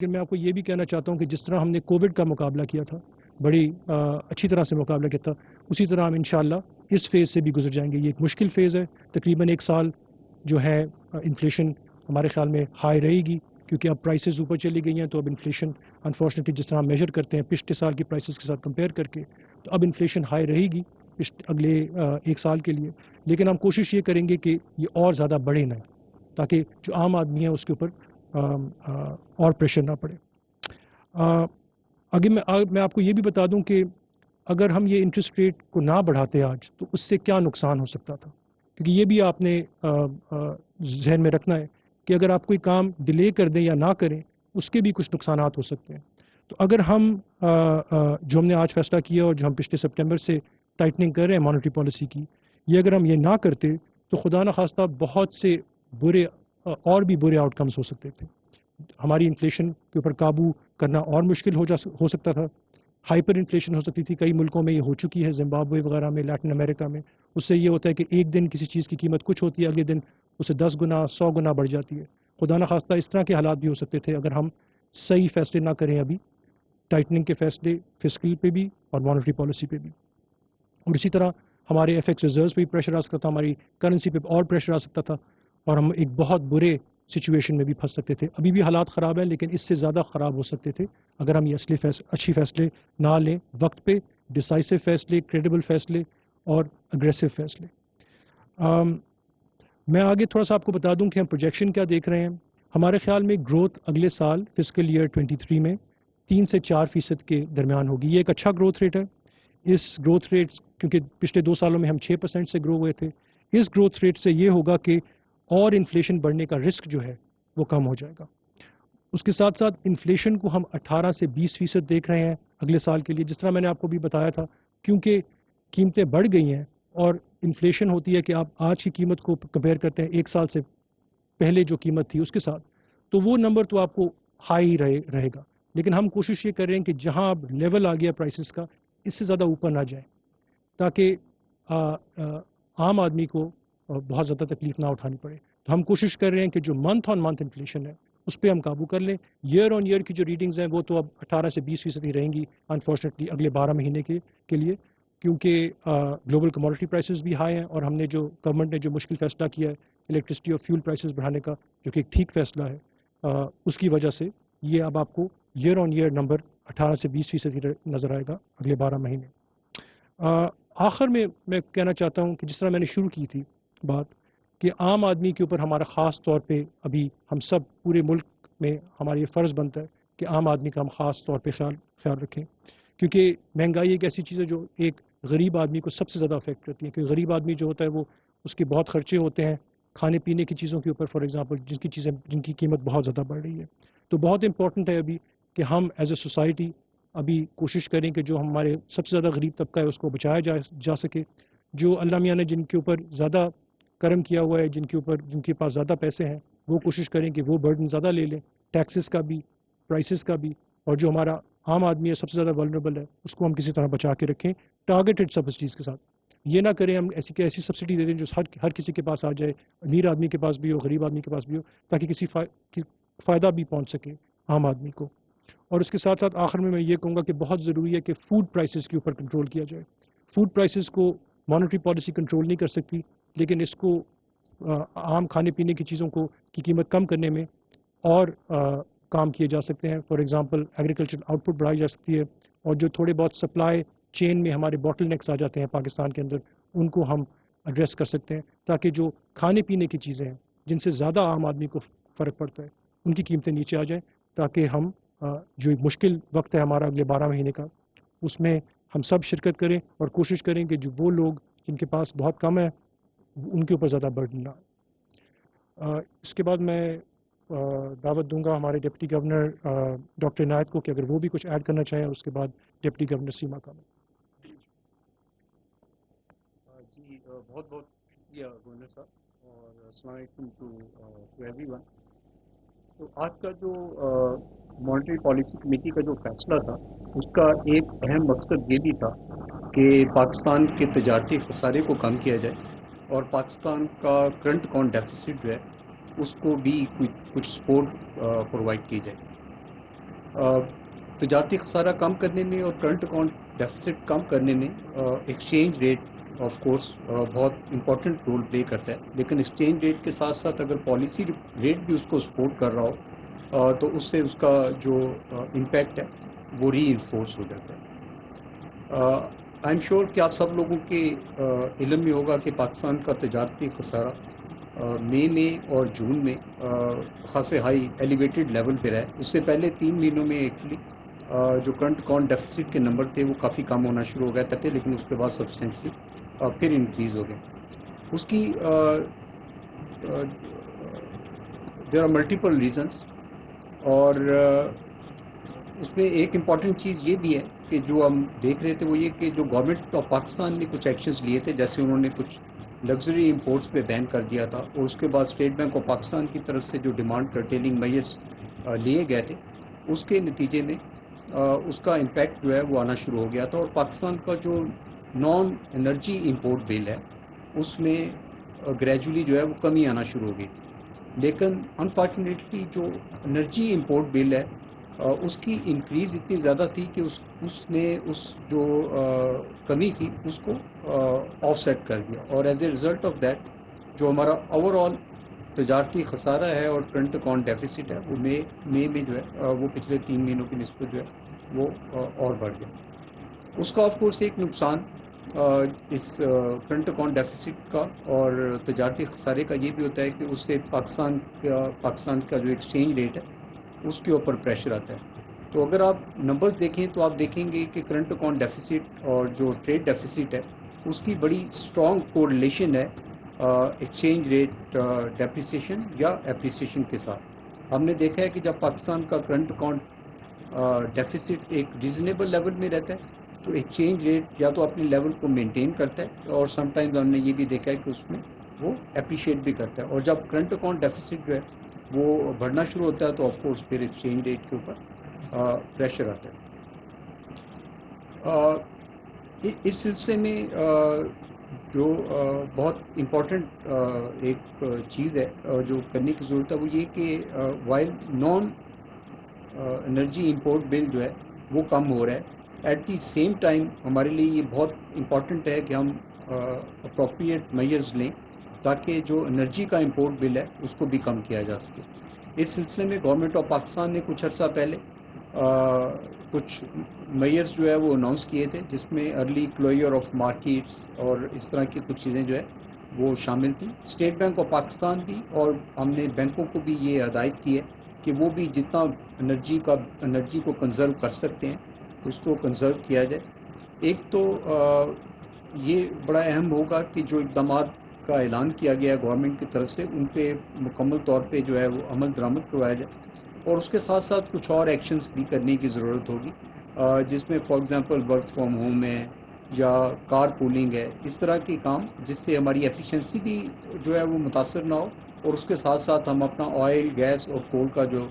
لیکن میں آپ کو یہ بھی کہنا چاہتا ہوں کہ جس طرح ہم نے کووڈ کا مقابلہ کیا تھا، بڑی اچھی طرح سے مقابلہ کیا تھا، اسی طرح ہم انشاءاللہ اس فیز سے بھی گزر جائیں گے. یہ ایک مشکل فیز ہے. تقریباً 1 سال جو ہے انفلیشن ہمارے خیال میں ہائی رہے گی، کیونکہ اب پرائسز اوپر چلی گئی ہیں. تو اب انفلیشن انفارچونیٹلی جس طرح ہم میجر کرتے ہیں پچھلے سال کی پرائسز کے ساتھ کمپیئر کر کے، تو اب انفلیشن ہائی رہے گی اگلے 1 سال کے لیے. لیکن ہم کوشش یہ کریں گے کہ یہ اور زیادہ بڑھے نہ، تاکہ جو عام آدمی ہے اس کے اوپر اور پریشر نہ پڑے. اگر میں آپ کو یہ بھی بتا دوں کہ اگر ہم یہ انٹرسٹ ریٹ کو نہ بڑھاتے آج، تو اس سے کیا نقصان ہو سکتا تھا، کیونکہ یہ بھی آپ نے ذہن میں رکھنا ہے کہ اگر آپ کوئی کام ڈیلے کر دیں یا نہ کریں، اس کے بھی کچھ نقصانات ہو سکتے ہیں. تو اگر ہم جو ہم نے آج فیصلہ کیا اور جو ہم پچھلے سپٹمبر سے ٹائٹننگ کر رہے ہیں مانیٹری پالیسی کی، یہ اگر ہم یہ نہ کرتے تو خدا نخواستہ بہت سے برے اور بھی برے آؤٹ کمز ہو سکتے تھے. ہماری انفلیشن کے اوپر قابو کرنا اور مشکل ہو سکتا تھا. ہائپر انفلیشن ہو سکتی تھی. کئی ملکوں میں یہ ہو چکی ہے، زمبابوے وغیرہ میں، لیٹن امریکہ میں. اس سے یہ ہوتا ہے کہ ایک دن کسی چیز کی قیمت کچھ ہوتی ہے، اگلے دن اسے 10 گنا 100 گنا بڑھ جاتی ہے. خدا نخواستہ اس طرح کے حالات بھی ہو سکتے تھے اگر ہم صحیح فیصلے نہ کریں ابھی، ٹائٹننگ کے فیصلے فسکل پہ بھی اور مانیٹری پالیسی پہ بھی. اور اسی طرح ہمارے ایف ایکس ریزروز پہ بھی پریشر آ سکتا تھا، ہماری کرنسی پہ اور پریشر آ سکتا تھا، اور ہم ایک بہت برے سچویشن میں بھی پھنس سکتے تھے. ابھی بھی حالات خراب ہیں، لیکن اس سے زیادہ خراب ہو سکتے تھے اگر ہم یہ اچھی فیصلے نہ لیں وقت پہ، ڈیسائسو فیصلے، کریڈیبل فیصلے اور اگریسو فیصلے. میں آگے تھوڑا سا آپ کو بتا دوں کہ ہم پروجیکشن کیا دیکھ رہے ہیں. ہمارے خیال میں گروتھ اگلے سال فسکل ایئر 23 میں 3 سے 4% کے درمیان ہوگی. یہ ایک اچھا گروتھ ریٹ ہے. اس گروتھ ریٹ، کیونکہ پچھلے 2 سالوں میں ہم 6% سے گرو ہوئے تھے، اس گروتھ ریٹ سے یہ ہوگا کہ اور انفلیشن بڑھنے کا رسک جو ہے وہ کم ہو جائے گا. اس کے ساتھ ساتھ انفلیشن کو ہم 18 سے 20% دیکھ رہے ہیں اگلے سال کے لیے. جس طرح میں نے آپ کو بھی بتایا تھا، کیونکہ قیمتیں بڑھ گئی ہیں اور انفلیشن ہوتی ہے کہ آپ آج کی قیمت کو کمپیئر کرتے ہیں 1 سال سے پہلے جو قیمت تھی اس کے ساتھ، تو وہ نمبر تو آپ کو ہائی رہے گا. لیکن ہم کوشش یہ کر رہے ہیں کہ جہاں اب لیول آ گیا پرائسز کا، اس سے زیادہ اوپر نہ جائیں، تاکہ عام آدمی کو بہت زیادہ تکلیف نہ اٹھانی پڑے. تو ہم کوشش کر رہے ہیں کہ جو منتھ آن منتھ انفلیشن ہے اس پہ ہم قابو کر لیں. ایئر آن ایئر کی جو ریڈنگز ہیں وہ تو اب 18 سے 20% ہی رہیں گی انفارچونیٹلی اگلے 12 مہینے کے لیے، کیونکہ گلوبل کموڈٹی پرائسز بھی ہائی ہیں، اور ہم نے جو گورنمنٹ نے جو مشکل فیصلہ کیا ہے الیکٹرسٹی اور فیول پرائسز بڑھانے کا، جو کہ ایک ٹھیک فیصلہ ہے، اس کی وجہ سے یہ اب آپ کو ایئر آن ایئر نمبر 18 سے 20% ہی نظر آئے گا اگلے 12 مہینے. آخر میں کہنا چاہتا ہوں کہ جس طرح میں نے شروع کی تھی بات، کہ عام آدمی کے اوپر ہمارا خاص طور پہ ابھی ہم سب پورے ملک میں ہمارا یہ فرض بنتا ہے کہ عام آدمی کا ہم خاص طور پہ خیال رکھیں، کیونکہ مہنگائی ایک ایسی چیز ہے جو ایک غریب آدمی کو سب سے زیادہ افیکٹ کرتی ہے. کیونکہ غریب آدمی جو ہوتا ہے وہ اس کے بہت خرچے ہوتے ہیں کھانے پینے کی چیزوں کے اوپر، فار ایگزامپل جن کی قیمت بہت زیادہ بڑھ رہی ہے. تو بہت امپورٹنٹ ہے ابھی کہ ہم ایز اے سوسائٹی ابھی کوشش کریں کہ جو ہمارے سب سے زیادہ غریب طبقہ ہے اس کو بچایا جا سکے. جو اللہ میاں نے جن کے اوپر زیادہ کرم کیا ہوا ہے، جن کے پاس زیادہ پیسے ہیں، وہ کوشش کریں کہ وہ برڈن زیادہ لے لیں، ٹیکسز کا بھی، پرائسز کا بھی. اور جو ہمارا عام آدمی ہے سب سے زیادہ ولنریبل ہے، اس کو ہم کسی طرح بچا کے رکھیں ٹارگیٹڈ سبسڈیز کے ساتھ. یہ نہ کریں ہم ایسی سبسڈی دے دیں جو ہر کسی کے پاس آ جائے، امیر آدمی کے پاس بھی ہو، غریب آدمی کے پاس بھی ہو، تاکہ کسی فائدہ بھی پہنچ سکے عام آدمی کو. اور اس کے ساتھ ساتھ آخر میں یہ کہوں گا کہ بہت ضروری ہے کہ فوڈ پرائسز کے اوپر کنٹرول کیا جائے. فوڈ پرائسز کو مانیٹری پالیسی کنٹرول نہیں کر سکتی، لیکن اس کو عام کھانے پینے کی چیزوں کی قیمت کم کرنے میں اور کام کیے جا سکتے ہیں. For example agriculture out put بڑھائی جا سکتی ہے، اور جو تھوڑے بہت سپلائی چین میں ہمارے باٹل نیکس آ جاتے ہیں پاکستان کے اندر، ان کو ہم ایڈریس کر سکتے ہیں، تاکہ جو کھانے پینے کی چیزیں ہیں جن سے زیادہ عام آدمی کو فرق پڑتا ہے ان کی قیمتیں نیچے آ جائیں، تاکہ ہم جو ایک مشکل وقت ہے ہمارا اگلے 12 مہینے کا، اس میں ہم سب شرکت کریں اور کوشش کریں کہ جو وہ لوگ جن کے پاس بہت کم ہے ان کے اوپر زیادہ برڈن نہ. اس کے بعد میں دعوت دوں گا ہمارے ڈپٹی گورنر ڈاکٹر عنایت کو کہ اگر وہ بھی کچھ ایڈ کرنا چاہیں، اس کے بعد ڈپٹی گورنر سیما کا. جی بہت بہت شکریہ گورنر صاحب، اور السلام علیکم ٹو ایوری ون. تو آج کا جو مانیٹری پالیسی کمیٹی کا جو فیصلہ تھا، اس کا ایک اہم مقصد یہ بھی تھا کہ پاکستان کے تجارتی خسارے کو کم کیا جائے، اور پاکستان کا کرنٹ اکاؤنٹ ڈیفیسٹ جو ہے اس کو بھی کچھ سپورٹ پرووائڈ کی جائے. تجارتی خسارہ کم کرنے میں اور کرنٹ اکاؤنٹ ڈیفیسٹ کم کرنے میں ایکسچینج ریٹ آف کورس بہت امپورٹنٹ رول پلے کرتا ہے، لیکن ایکسچینج ریٹ کے ساتھ ساتھ اگر پالیسی ریٹ بھی اس کو سپورٹ کر رہا ہو تو اس سے اس کا جو امپیکٹ ہے وہ ری انفورس ہو جاتا ہے۔ آئی ایم شیور کہ آپ سب لوگوں کے علم میں ہوگا کہ پاکستان کا تجارتی خسارہ مئی میں اور جون میں خاصے ہائی ایلیویٹڈ لیول پہ رہا ہے۔ اس سے پہلے 3 مہینوں میں ایکچولی جو کرنٹ اکاؤنٹ ڈیفیسٹ کے نمبر تھے وہ کافی کم ہونا شروع ہو گئے تھے، لیکن اس کے بعد سبسٹینشلی پھر انکریز ہو گئے۔ اس کی دیر آر ملٹیپل ریزنس، اور اس میں ایک امپورٹنٹ چیز یہ بھی ہے کہ جو ہم دیکھ رہے تھے وہ یہ کہ جو گورنمنٹ آف پاکستان نے کچھ ایکشنز لیے تھے، جیسے انہوں نے کچھ لگژری امپورٹس پہ بین کر دیا تھا، اور اس کے بعد اسٹیٹ بینک آف پاکستان کی طرف سے جو ڈیمانڈ کرٹیلنگ میئرس لیے گئے تھے، اس کے نتیجے میں اس کا امپیکٹ جو ہے وہ آنا شروع ہو گیا تھا، اور پاکستان کا جو نان انرجی امپورٹ بل ہے اس میں گریجولی جو ہے وہ کمی آنا شروع ہو گئی تھی۔ لیکن انفارچونیٹلی جو انرجی امپورٹ بل ہے اس کی انکریز اتنی زیادہ تھی کہ اس نے اس جو کمی تھی اس کو آف سیٹ کر دیا، اور as a result of that جو ہمارا اوور آل تجارتی خسارہ ہے اور کرنٹ اکاؤنٹ ڈیفیسٹ ہے وہ مئی میں جو ہے وہ پچھلے 3 مہینوں کی نسبت جو ہے وہ اور بڑھ گیا۔ اس کا آف کورس ایک نقصان اس کرنٹ اکاؤنٹ ڈیفیسٹ کا اور تجارتی خسارے کا یہ بھی ہوتا ہے کہ اس سے پاکستان کا جو ایکسچینج ریٹ ہے اس کے اوپر پریشر آتا ہے۔ تو اگر آپ نمبرز دیکھیں تو آپ دیکھیں گے کہ کرنٹ اکاؤنٹ ڈیفیسٹ اور جو ٹریڈ ڈیفیسٹ ہے اس کی بڑی اسٹرانگ کوریلیشن ہے ایکسچینج ریٹ ڈیپریسیشن یا اپریسیشن کے ساتھ۔ ہم نے دیکھا ہے کہ جب پاکستان کا کرنٹ اکاؤنٹ ڈیفیسٹ ایک ریزنیبل لیول میں رہتا ہے تو ایکسچینج ریٹ یا تو اپنے لیول کو مینٹین کرتا ہے، اور سم ٹائمز ہم نے یہ بھی دیکھا ہے کہ اس میں وہ اپریشیٹ بھی کرتا ہے، اور جب کرنٹ اکاؤنٹ ڈیفیسٹ جو ہے وہ بڑھنا شروع ہوتا ہے تو آف کورس پھر ایکسچینج ریٹ کے اوپر پریشر آتا ہے۔ اس سلسلے میں جو بہت امپورٹنٹ ایک چیز ہے جو کرنے کی ضرورت ہے وہ یہ کہ وائل نان انرجی امپورٹ بل جو ہے وہ کم ہو رہا ہے، ایٹ دی سیم ٹائم ہمارے لیے یہ بہت امپورٹنٹ ہے کہ ہم اپروپریٹ میئرز لیں تاکہ جو انرجی کا امپورٹ بل ہے اس کو بھی کم کیا جا سکے۔ اس سلسلے میں گورنمنٹ آف پاکستان نے کچھ عرصہ پہلے کچھ میئرز جو ہے وہ اناؤنس کیے تھے، جس میں ارلی کلوئر آف مارکیٹس اور اس طرح کی کچھ چیزیں جو ہے وہ شامل تھیں۔ اسٹیٹ بینک آف پاکستان بھی، اور ہم نے بینکوں کو بھی یہ ہدایت کی ہے کہ وہ بھی جتنا انرجی کو کنزرو کر سکتے ہیں اس کو کنزرو کیا جائے۔ ایک تو یہ بڑا اہم ہوگا کہ جو اقدامات کا اعلان کیا گیا ہے گورنمنٹ کی طرف سے ان پہ مکمل طور پہ جو ہے وہ عمل درآمد کروایا جائے، اور اس کے ساتھ ساتھ کچھ اور ایکشنز بھی کرنے کی ضرورت ہوگی، جس میں for example work from home ہے یا کار پولنگ ہے، اس طرح کے کام جس سے ہماری ایفیشنسی بھی جو ہے وہ متاثر نہ ہو، اور اس کے ساتھ ساتھ ہم اپنا آئل گیس اور کول کا جو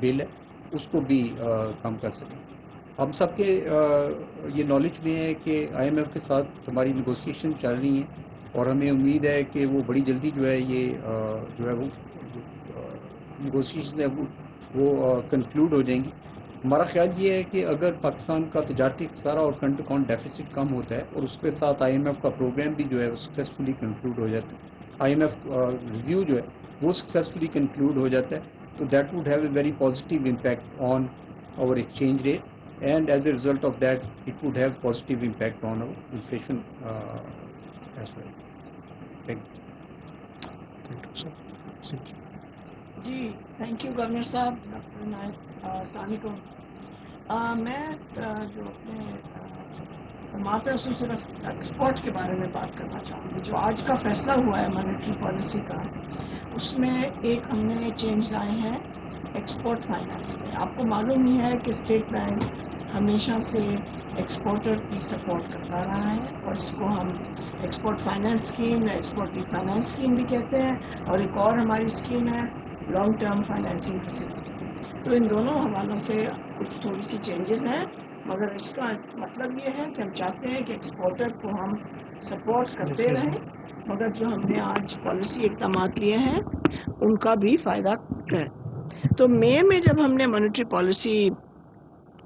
بل ہے اس کو بھی کم کر سکیں۔ ہم سب کے یہ نالج میں ہے کہ آئی ایم ایف کے ساتھ ہماری نیگوسیشن چل رہی ہیں، اور ہمیں امید ہے کہ وہ بڑی جلدی جو ہے یہ جو ہے وہ نیگوسیشن ہے وہ کنکلوڈ ہو جائیں گی۔ ہمارا خیال یہ ہے کہ اگر پاکستان کا تجارتی خسارہ اور کرنٹ اکاؤنٹ ڈیفیسٹ کم ہوتا ہے اور اس کے ساتھ آئی ایم ایف کا پروگرام بھی جو ہے وہ سکسیزفلی کنکلوڈ ہو جاتا ہے، آئی ایم ایف ریویو جو ہے وہ سکسیزفلی کنکلوڈ ہو جاتا ہے، تو that would have a very positive impact on our exchange rate, and as a result of that it would have positive impact on our inflation as well. Thank you. جی thank you governor صاحب، doctor Inayat. السلام علیکم۔ میں جو اپنے ماتا سے صرف export کے بارے میں بات کرنا چاہوں گی۔ جو آج کا فیصلہ ہوا ہے مانیٹری پالیسی کا، اس میں ایک ہم نے چینج لائے ہیں ایکسپورٹ فائنانس میں۔ آپ کو معلوم ہی ہے کہ اسٹیٹ بینک ہمیشہ سے ایکسپورٹر کی سپورٹ کرتا رہا ہے، اور اس کو ہم ایکسپورٹ فائنانس اسکیم یا ایکسپورٹ کی فائنانس اسکیم بھی کہتے ہیں، اور ایک اور ہماری اسکیم ہے لانگ ٹرم فائنینسنگ فیسلٹی۔ تو ان دونوں حوالوں سے کچھ تھوڑی سی چینجز ہیں، مگر اس کا مطلب یہ ہے کہ ہم چاہتے ہیں کہ ایکسپورٹر کو ہم سپورٹ کرتے رہیں، مگر جو ہم نے آج پالیسی اقدامات لیے ہیں ان کا بھی فائدہ ہے۔ تو مئی میں جب ہم نے مانیٹری پالیسی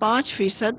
5%